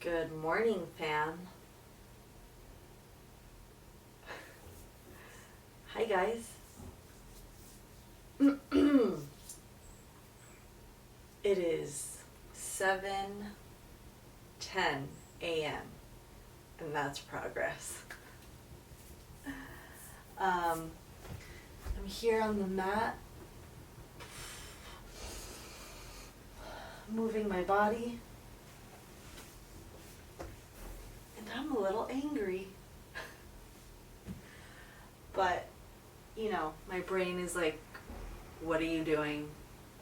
Good morning, fam. Hi, guys. It is 7:10 a.m. and that's progress. I'm here on the mat, moving my body, and I'm a little angry. But, my brain is like, what are you doing?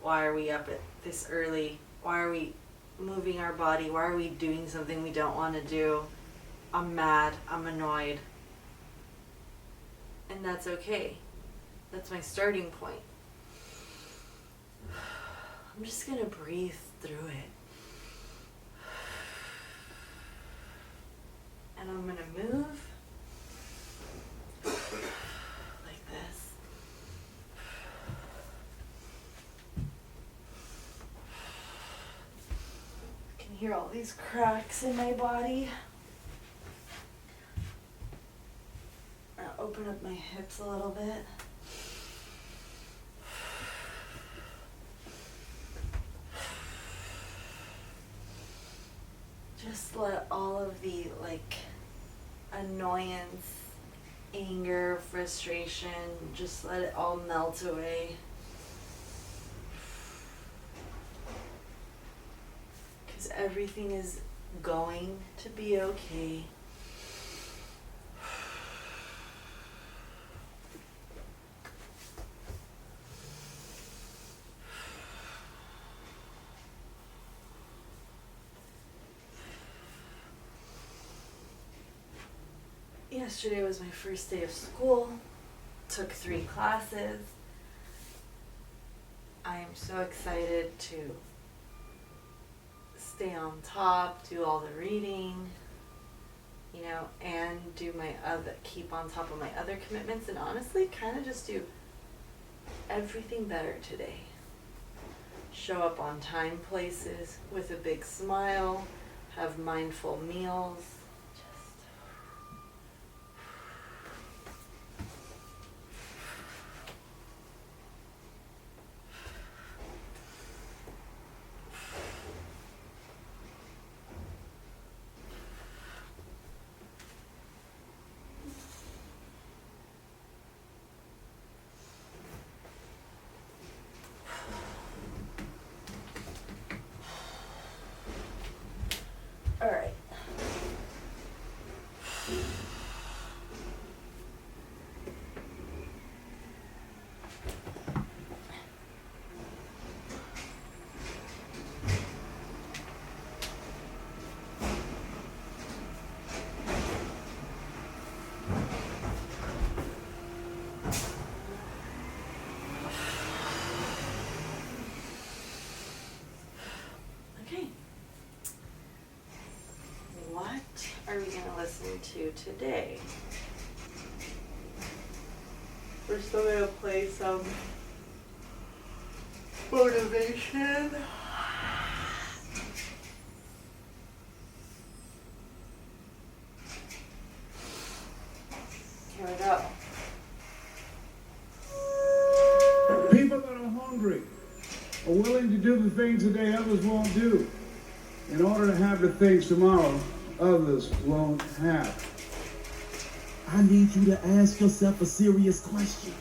Why are we up at this early? Why are we moving our body? Why are we doing something we don't want to do? I'm mad. I'm annoyed. And that's okay. That's my starting point. I'm just going to breathe through it. And I'm going to move like this. I can hear all these cracks in my body. I'll open up my hips a little bit. Just let all of the annoyance, anger, frustration, just let it all melt away. Because everything is going to be okay. Yesterday was my first day of school. Took 3 classes. I am so excited to stay on top, do all the reading, and keep on top of my other commitments, and honestly kind of just do everything better today. Show up on time places with a big smile, have mindful meals. All right. Okay. What are we going to listen to today? We're still going to play some motivation. Here we go. People that are hungry are willing to do the things today others won't do in order to have the things tomorrow others won't have. I need you to ask yourself a serious question.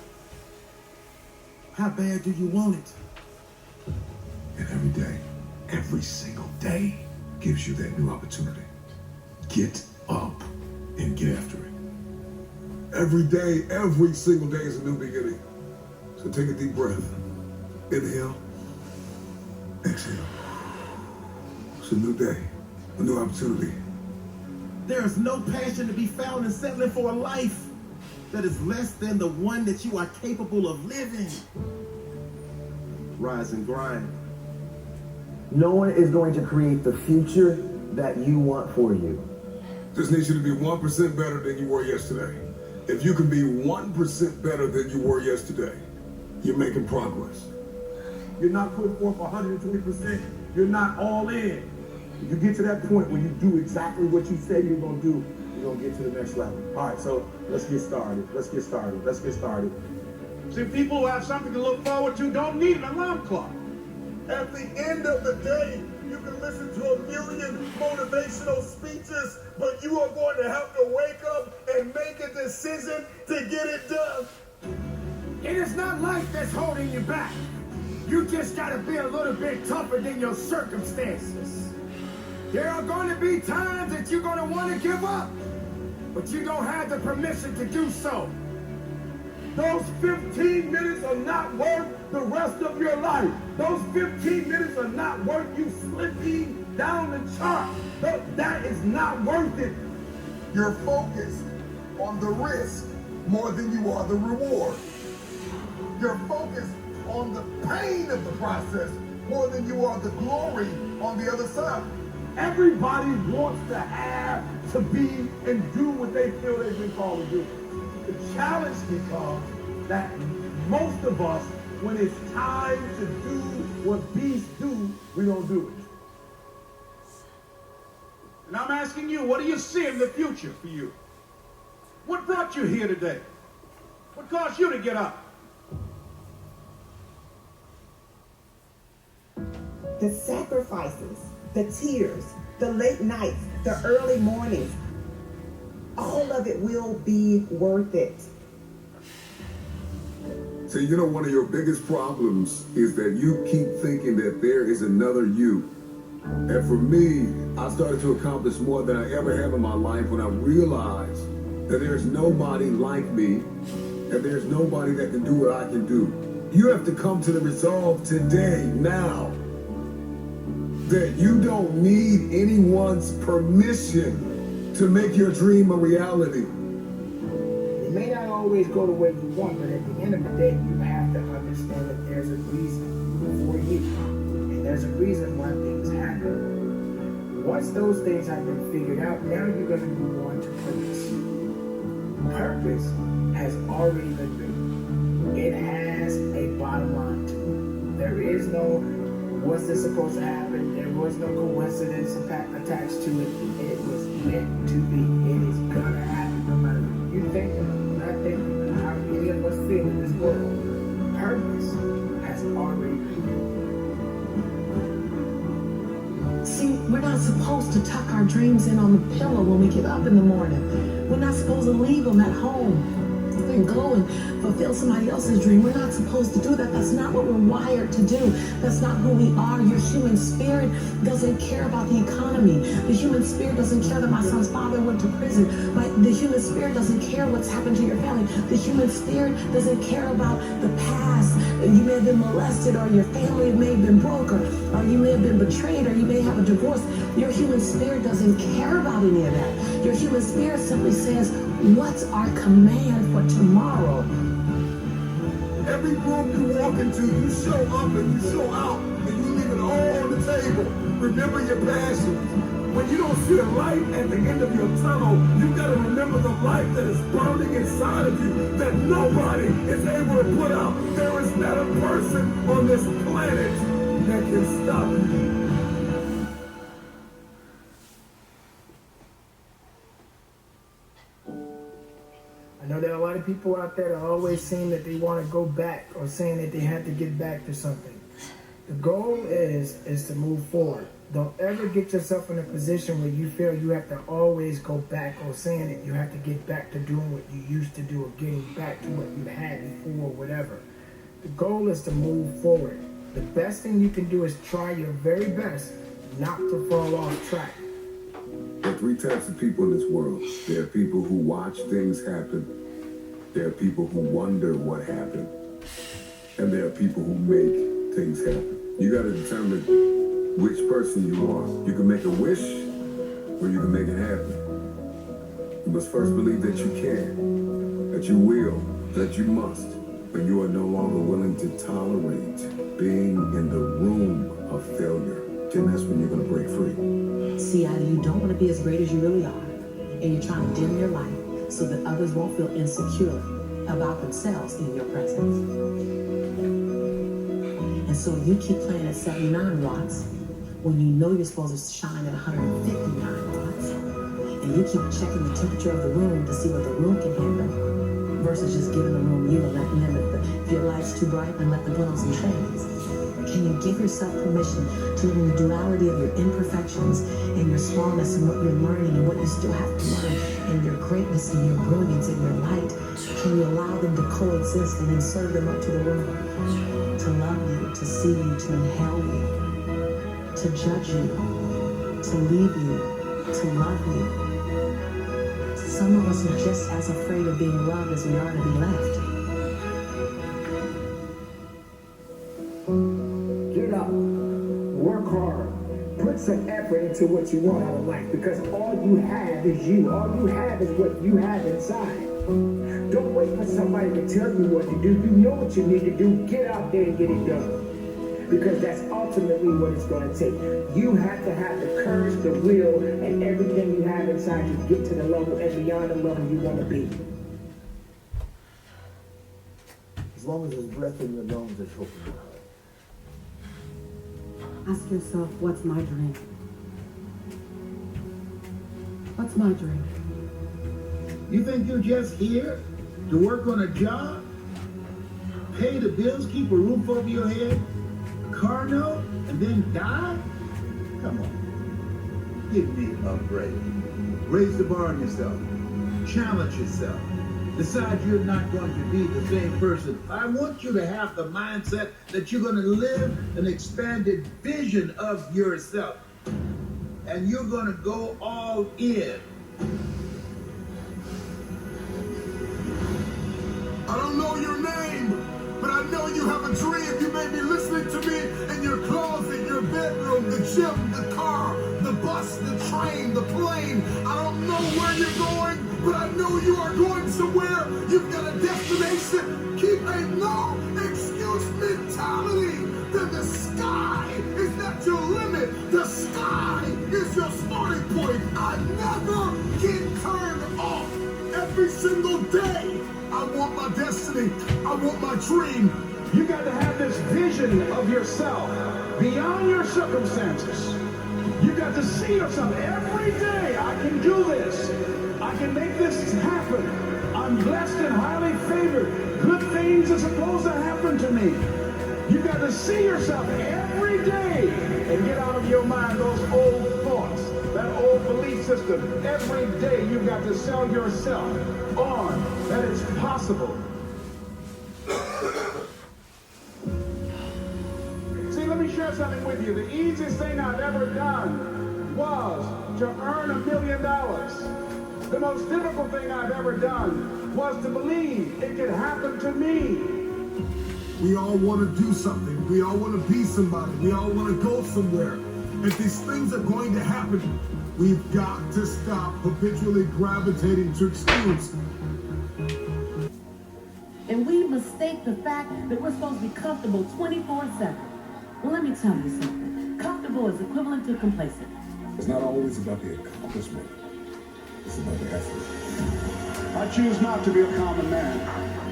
How bad do you want it? And every day, every single day, gives you that new opportunity. Get up and get after it. Every day, every single day is a new beginning. So take a deep breath. Inhale. Exhale. It's a new day, a new opportunity. There is no passion to be found in settling for a life that is less than the one that you are capable of living. Rise and grind. No one is going to create the future that you want for you. Just need you to be 1% better than you were yesterday. If you can be 1% better than you were yesterday, you're making progress. You're not putting forth 120%. You're not all in. You get to that point where you do exactly what you say you're gonna do, you're gonna get to the next level. All right, so let's get started. See, people who have something to look forward to don't need an alarm clock. At the end of the day, you can listen to 1,000,000 motivational speeches, but you are going to have to wake up and make a decision to get it done. It is not life that's holding you back. You just gotta be a little bit tougher than your circumstances. There are going to be times that you're gonna want to give up, but you don't have the permission to do so. Those 15 minutes are not worth the rest of your life. Those 15 minutes are not worth you slipping down the chart. That is not worth it. You're focused on the risk more than you are the reward. You're focused on the pain of the process more than you are the glory on the other side. Everybody wants to have, to be, and do what they feel they've been called to do. The challenge becomes that most of us, when it's time to do what beasts do, we don't do it. And I'm asking you, what do you see in the future for you? What brought you here today? What caused you to get up? The sacrifices, the tears, the late nights, the early mornings, all of it will be worth it. So you know, one of your biggest problems is that you keep thinking that there is another you. And for me, I started to accomplish more than I ever have in my life when I realized that there's nobody like me and there's nobody that can do what I can do. You have to come to the resolve today, now, that you don't need anyone's permission to make your dream a reality. It may not always go the way you want, but at the end of the day, you have to understand that there's a reason for you. And there's a reason why things happen. Once those things have been figured out, now you're going to move on to purpose. Purpose has already been written. It has a bottom line to it. There is no, what's this supposed to happen? There was no coincidence attached to it. It was meant to be. It is going to happen no matter what you think of it. Not thinking how any of us feel in this world. Purpose has already been written. See, we're not supposed to tuck our dreams in on the pillow when we get up in the morning. We're not supposed to leave them at home and go and fulfill somebody else's dream. We're not supposed to do that. That's not what we're wired to do. That's not who we are. Your human spirit doesn't care about the economy. The human spirit doesn't care that my son's father went to prison. The human spirit doesn't care what's happened to your family. The human spirit doesn't care about the past. You may have been molested, or your family may have been broke, or you may have been betrayed, or you may have a divorce. Your human spirit doesn't care about any of that. Your human spirit simply says, what's our command for tomorrow? Every room you walk into, you show up and you show out, and you leave it all on the table. Remember your passions. When you don't see a light at the end of your tunnel, you gotta remember the light that is burning inside of you that nobody is able to put out. There is not a person on this planet that can stop you. I know there are a lot of people out there that always saying that they want to go back, or saying that they have to get back to something. The goal is to move forward. Don't ever get yourself in a position where you feel you have to always go back, or saying that you have to get back to doing what you used to do, or getting back to what you had before, or whatever. The goal is to move forward. The best thing you can do is try your very best not to fall off track. There are three types of people in this world. There are people who watch things happen. There are people who wonder what happened. And there are people who make things happen. You got to determine which person you are. You can make a wish, or you can make it happen. You must first believe that you can, that you will, that you must. But you are no longer willing to tolerate being in the room of failure. Then that's when you're going to break free. See, you don't want to be as great as you really are, and you're trying to dim your light so that others won't feel insecure about themselves in your presence. And so you keep playing at 79 watts when you know you're supposed to shine at 159 watts, and you keep checking the temperature of the room to see what the room can handle, versus just giving the room you and letting them, if your light's too bright, then let them put on some shades. Can you give yourself permission to live in the duality of your imperfections and your smallness and what you're learning and what you still have to learn, and your greatness and your brilliance and your light? Can you allow them to coexist and then serve them up to the world? To love you, to see you, to inhale you, to judge you, to leave you, to love you. Some of us are just as afraid of being loved as we are to be left. Get up, work hard, put some effort into what you want out of life, because all you have is you. All you have is what you have inside. Don't wait for somebody to tell you what to do. You know what you need to do. Get out there and get it done, because that's ultimately what it's going to take. You have to have the courage, the will, and everything you have inside you to get to the level and beyond the level you want to be. As long as there's breath in your lungs, there's hope in your heart. Ask yourself, what's my dream? What's my dream? You think you're just here to work on a job, pay the bills, keep a roof over your head, a car note, and then die? Come on. Give me a break. Raise the bar on yourself. Challenge yourself. Decide you're not going to be the same person. I want you to have the mindset that you're going to live an expanded vision of yourself. And you're going to go all in. I don't know your name, but I know you have a dream. You may be listening to me in your closet, your bedroom, the gym, the car, the bus, the train, the plane. I don't know where you're going, but I know you are going somewhere. You've got a destination. Keep a no excuse mentality. Then the sky is not your limit. The sky is your starting point. I never get turned off. Every single day, I want my destiny. I want my dream. You got to have this vision of yourself beyond your circumstances. You got to see yourself every day. I can do this. I can make this happen. I'm blessed and highly favored. Good things are supposed to happen to me. You got to see yourself every day and get out of your mind those old thoughts, that old belief system. Every day you've got to sell yourself on that it's possible. See, let me share something with you. The easiest thing I've ever done was to earn $1 million. The most difficult thing I've ever done was to believe it could happen to me. We all want to do something. We all want to be somebody. We all want to go somewhere. If these things are going to happen, we've got to stop habitually gravitating to excuse. And we mistake the fact that we're supposed to be comfortable 24/7. Well, let me tell you something. Comfortable is equivalent to complacent. It's not always about the accomplishment. It's about the effort. I choose not to be a common man.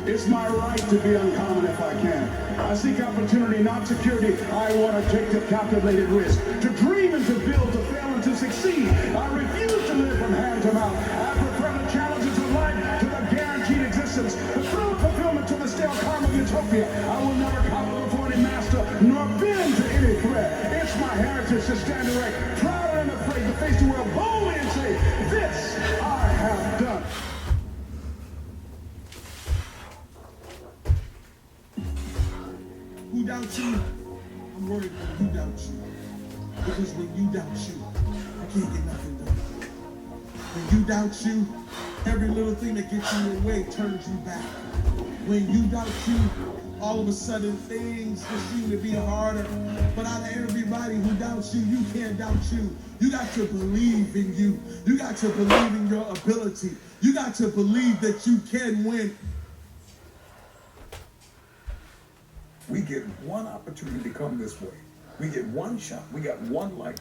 It's my right to be uncommon if I can. I seek opportunity, not security. I want to take the calculated risk. To dream and to build, to fail and to succeed. I refuse to live from hand to mouth. I prefer the challenges of life to the guaranteed existence. The thrill of fulfillment to the stale calm of utopia. I will never cower before any master, nor bend to any threat. It's my heritage to stand erect, proud and unafraid to face the world boldly and say, this I have done. Who doubts you? I'm worried when you doubt you. Because when you doubt you, I can't get nothing done. When you doubt you, every little thing that gets in your way turns you back. When you doubt you, all of a sudden things just seem to be harder. But out of everybody who doubts you, you can't doubt you. You got to believe in you. You got to believe in your ability. You got to believe that you can win. We get one opportunity to come this way. We get one shot. We got one life.